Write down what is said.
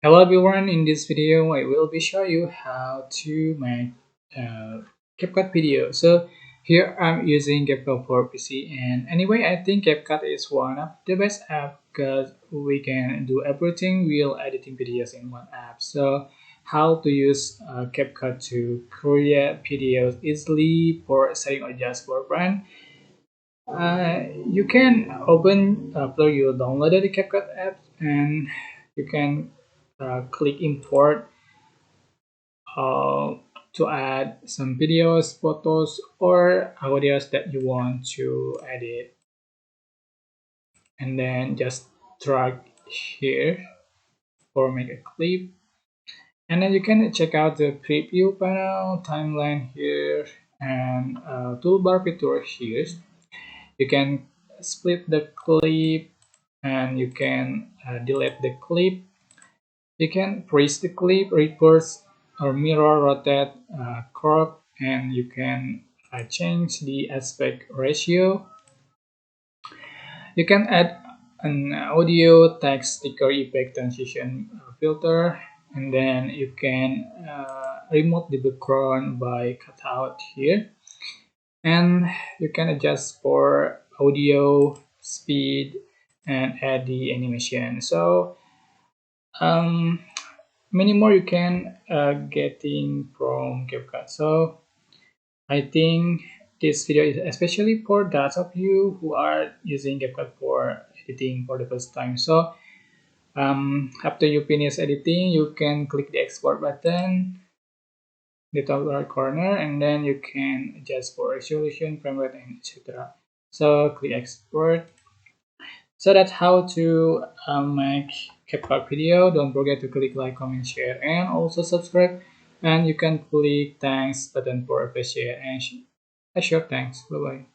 Hello everyone, in this video I will be showing you how to make CapCut video. So here I'm using CapCut for PC, and anyway I think CapCut is one of the best app because we can do everything while editing videos in one app. So how to use CapCut to create videos easily for setting or just for brand. You can open after you downloaded the CapCut app, and you can click import uh, to add some videos, photos, or audios that you want to edit, and then just drag here or make a clip. And then you can check out the preview panel, timeline here, and toolbar feature here. You can split the clip, and you can delete the clip. You can freeze the clip, reverse or mirror, rotate, crop, and you can change the aspect ratio. You can add an audio, text, sticker, effect, transition filter, and then you can remove the background by cut out here. And you can adjust for audio, speed, and add the animation. So um, many more you can getting from CapCut. So I think this video is especially for those of you who are using CapCut for editing for the first time. So after you finish editing, you can click the export button in the top right corner, and then you can adjust for resolution, frame rate, and etc. So click export. So that's how to make CapCut video. Don't forget to click like, comment, share, and also subscribe. And you can click thanks button for appreciate and a short thanks. Bye bye.